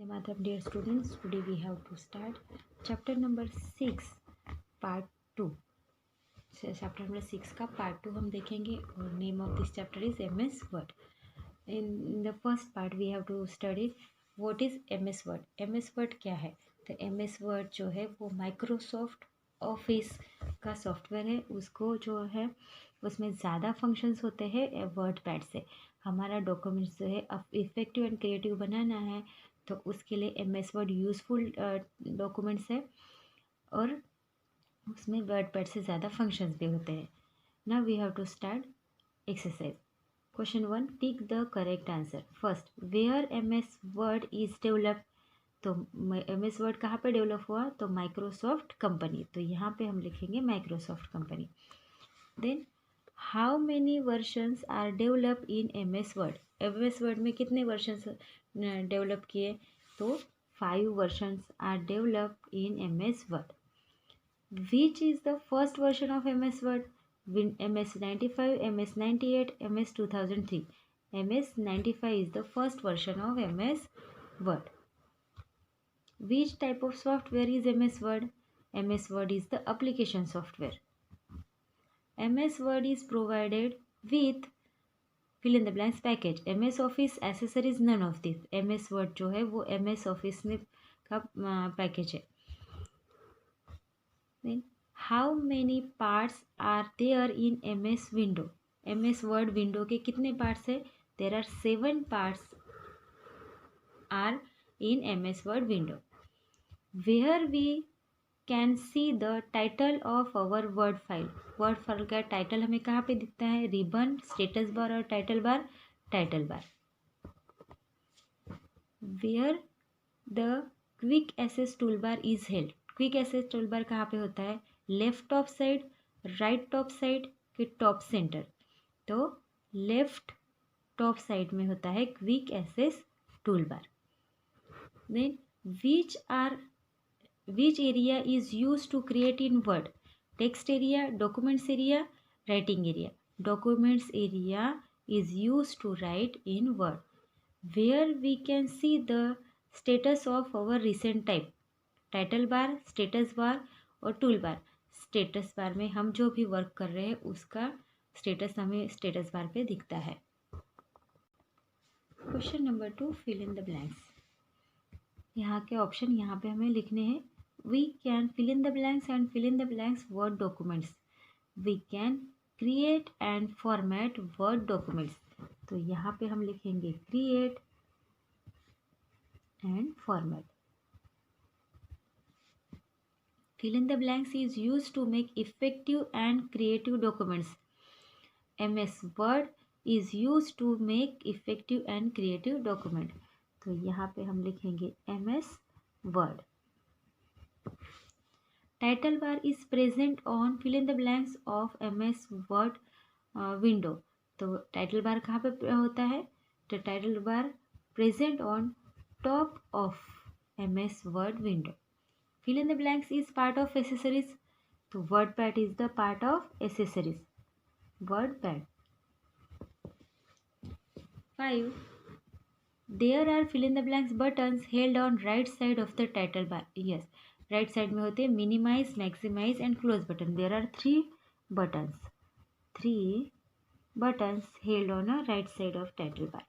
Madam, dear students, today we have to start chapter number 6 part 2. Chapter number 6 का part 2 हम देखेंगे और name of this chapter is MS Word. In the first part we have to study what is MS Word. MS Word क्या है? तो MS word जो है वो माइक्रोसॉफ्ट ऑफिस का सॉफ्टवेयर है. उसको जो है उसमें ज़्यादा फंक्शंस होते हैं वर्ड पैड से. हमारा डॉक्यूमेंट्स जो है इफेक्टिव एंड क्रिएटिव बनाना है तो उसके लिए एमएस वर्ड यूज़फुल डॉक्यूमेंट्स है और उसमें वर्ड पैड से ज़्यादा फंक्शंस भी होते हैं. Now we have to start exercise. Question 1, tick the correct answer. First, where MS Word is developed. तो एमएस वर्ड कहाँ पे डेवलप हुआ? तो माइक्रोसॉफ्ट कंपनी. तो यहाँ पे हम लिखेंगे Microsoft company. Then how many versions are develop in MS Word. MS Word में कितने वर्जन्स डेवलप किए? तो 5 versions are develop in MS Word. Which is the first version of MS Word? MS 95, MS 98, MS 2003. MS 95 is the first version of MS Word. Which type of software is MS Word? MS Word is the application software. MS Word is provided with fill in the blanks package. MS Office accessories none of this. MS Word जो है वो MS Office में का package है. Then how many parts are there in MS Window? MS Word Window के कितने parts है? There are 7 parts are in MS Word Window. Where we can see the title of our Word file. Word file का title हमें कहाँ पे दिखता है? Ribbon, status bar और title bar. Where the Quick Access Toolbar is held. Quick access toolbar कहाँ पे होता है? Left top side, right top side कि टॉप सेंटर. तो लेफ्ट टॉप साइड में होता है quick access toolbar. Then which area is use to create in Word. Text area, documents area, writing area. Documents area is use to write in Word. Where we can see the status of our recent type. Title bar, status bar और tool bar. Status bar में हम जो भी work कर रहे हैं उसका status हमें स्टेटस बार पे दिखता है. Question number 2, fill in the blanks. यहाँ के ऑप्शन यहाँ पे हमें लिखने हैं. We can fill in the blanks and fill in the blanks Word documents. We can create and format Word documents. तो यहाँ पे हम लिखेंगे create and format. Fill in the blanks is used to make effective and creative documents. MS Word is used to make effective and creative document. तो यहाँ पे हम लिखेंगे MS Word. Title bar is present on fill in the blanks of MS Word window. तो title bar कहाँ पे होता है? तो title bar present on top of MS Word window. Fill in the blanks is part of accessories. तो WordPad is the part of accessories. WordPad. 5. There are fill in the blanks buttons held on right side of the title bar. Yes, right side में होते हैं minimize, maximize and close button. There are 3 buttons. 3 buttons held on a right side of title bar.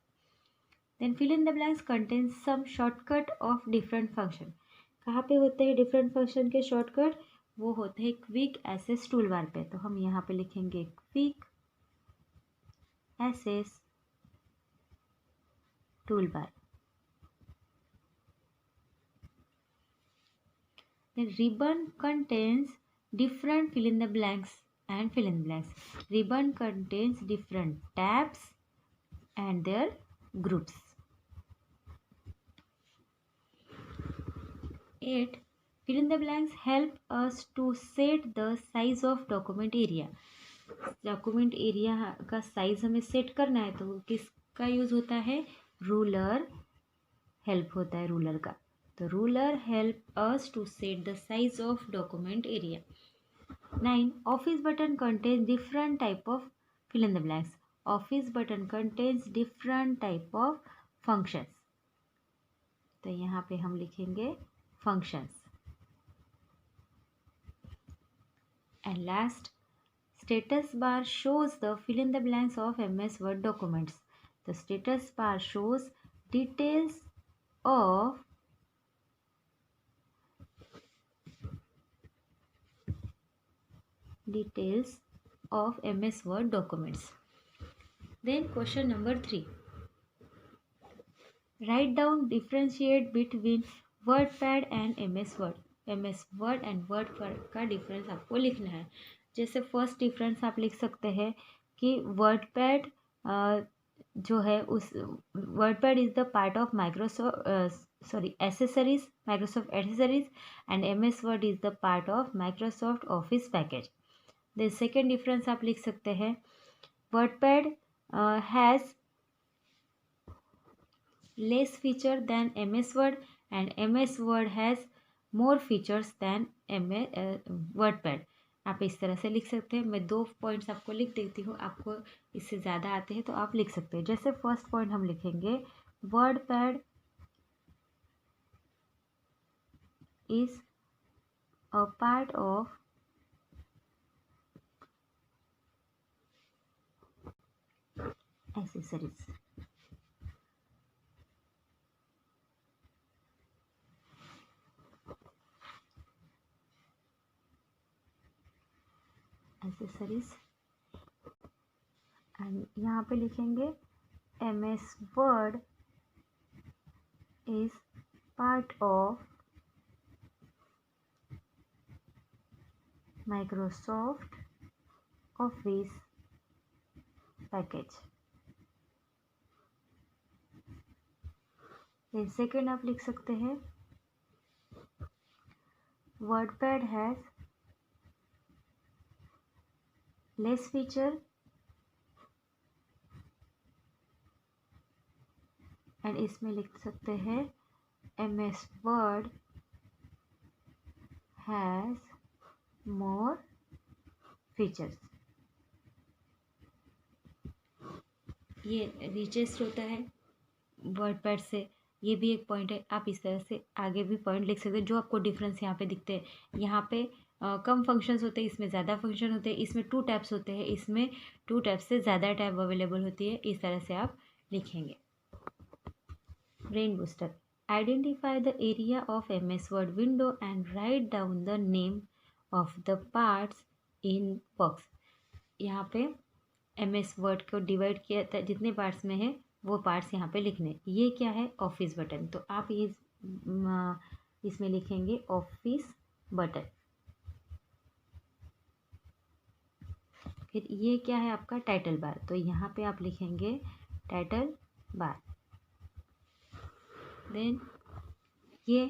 Then fill in the blanks contains some shortcut of different function. कहाँ पे होते हैं different function के shortcut? वो होते हैं quick access tool बार पे. तो हम यहाँ पे लिखेंगे quick access tool bar. Ribbon contains different fill in the blanks and fill in the blanks. Ribbon contains different tabs and their groups. 8. Fill in the blanks help us to set the size of document area. Document area का size हमें set करना है तो किसका use होता है? Ruler help होता है रूलर का. तो ruler help us to set the size of document area. 9. Office button contains different type of fill in the blanks. Office button contains different type of functions. तो यहाँ पे हम लिखेंगे functions. And last, status bar shows the fill in the blanks of MS Word documents. The status bar shows details of MS Word documents. Then question number 3. Write down, differentiate between WordPad and MS Word. MS Word and WordPad का difference आपको लिखना है। जैसे first difference आप लिख सकते हैं कि WordPad जो है उस WordPad is the part of accessories, Microsoft accessories, and MS Word is the part of Microsoft office package. The second difference आप लिख सकते हैं WordPad has less feature than MS Word and MS Word has more features than WordPad। आप इस तरह से लिख सकते हैं। मैं 2 पॉइंट्स आपको लिख देती हूँ, आपको इससे ज़्यादा आते हैं तो आप लिख सकते हैं। जैसे फर्स्ट पॉइंट हम लिखेंगे WordPad is a part of accessories। And यहाँ पे लिखेंगे MS Word is part of Microsoft Office package. Second आप लिख सकते हैं WordPad has less feature and इसमें लिख सकते हैं MS Word has more features. ये रीचेस्ट होता है WordPad से, ये भी एक पॉइंट है। आप इस तरह से आगे भी पॉइंट लिख सकते हैं जो आपको डिफरेंस यहाँ पे दिखते हैं। यहाँ पे कम फंक्शंस होते हैं, इसमें ज़्यादा फंक्शन होते हैं, इसमें 2 टैब्स होते हैं, इसमें 2 टैब्स से ज़्यादा टैब अवेलेबल होती है। इस तरह से आप लिखेंगे। Brain booster, identify the area of MS Word window and write down the name of the parts in box. यहाँ पे MS Word को डिवाइड किया था, जितने पार्ट्स में है वो पार्ट्स यहाँ पे लिखने। ये क्या है? Office button. तो आप ये इसमें लिखेंगे ऑफिस बटन। फिर ये क्या है आपका? Title bar. तो यहाँ पे आप लिखेंगे टाइटल बार। देन ये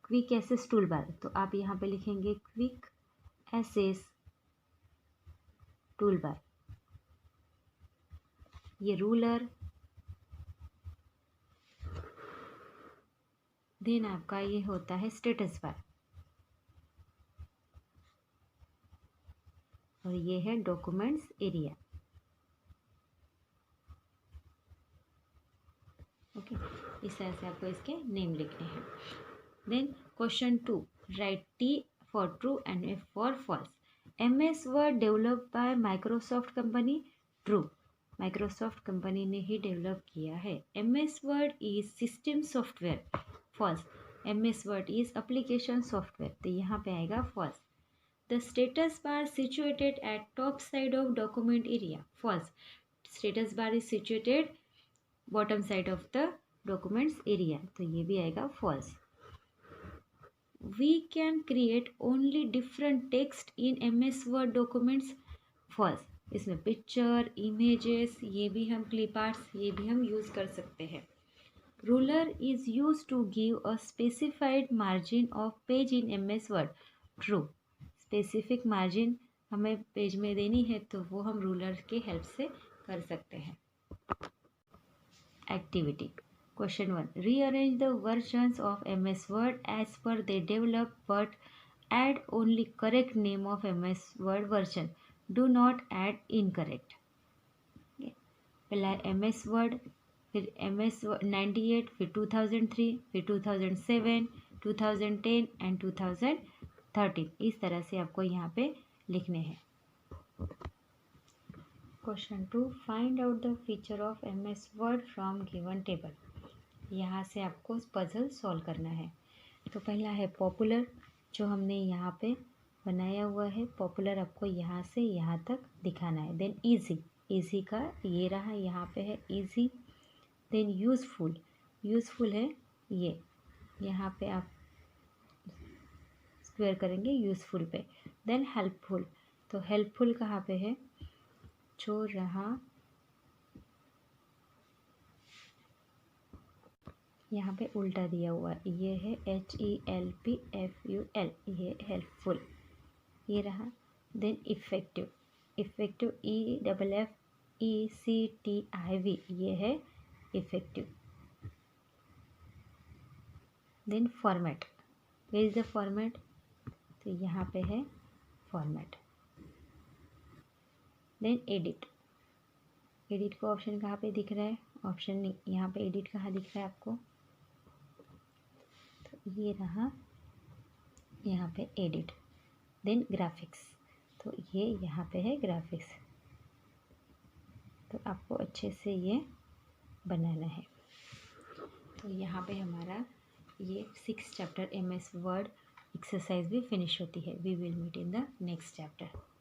क्विक एक्सेस टूल बार, तो आप यहाँ पे लिखेंगे क्विक एक्सेस टूल बार। ये रूलर। देन आपका ये होता है स्टेटस बार, और ये है डॉक्यूमेंट्स एरिया। ओके, इस तरह से आपको इसके नेम लिखने हैं। Then question 2, write T for true and F for false. MS Word develop by Microsoft company. True, Microsoft company ने ही डेवलप किया है। MS Word is system software. False, MS Word is application software. तो यहाँ पे आएगा false. The status bar situated at top side of document area. False. Status bar is situated bottom side of the documents area. तो ये भी आएगा false. We can create only different text in MS Word documents. False. इसमें picture, images, ये भी हम clip arts, ये भी हम use कर सकते हैं. Ruler is used to give a specified margin of page in MS Word. True. Specific margin हमें पेज में देनी है तो वो हम रूलर के हेल्प से कर सकते हैं। Activity question 1, rearrange the versions of MS Word as per they develop but add only correct name of MS Word version, do not add incorrect. पहला MS Word फिर MS 98, फिर 2003, फिर 2007, 2010 एंड 2013। इस तरह से आपको यहाँ पे लिखने हैं। Question 2, find out the feature of MS word from given table. यहाँ से आपको पजल सॉल्व करना है। तो पहला है पॉपुलर, जो हमने यहाँ पे बनाया हुआ है। पॉपुलर आपको यहाँ से यहाँ तक दिखाना है। देन इजी, इजी का ये रहा, यहाँ पे है इजी। देन यूज़फुल, यूज़फुल है ये, यहाँ पे आप स्क्वायर करेंगे यूज़फुल पे। देन हेल्पफुल, तो हेल्पफुल कहाँ पे है, जो रहा यहाँ पे उल्टा दिया हुआ है, ये है HELPFUL, ये हेल्पफुल, ये रहा। देन इफ़ेक्टिव, इफ़ेक्टिव EFFECTIV, ये है effective. Then format, where is the format, तो यहाँ पे है फॉर्मेट। देन एडिट, एडिट का ऑप्शन कहाँ पे दिख रहा है, ऑप्शन नहीं, यहाँ पे एडिट कहाँ दिख रहा है आपको, तो ये रहा यहाँ पे एडिट। देन ग्राफिक्स, तो ये यहाँ पे है ग्राफिक्स। तो आपको अच्छे से ये बनाना है। तो यहाँ पे हमारा ये 6 चैप्टर MS वर्ड एक्सरसाइज भी फिनिश होती है। We will meet in the next chapter.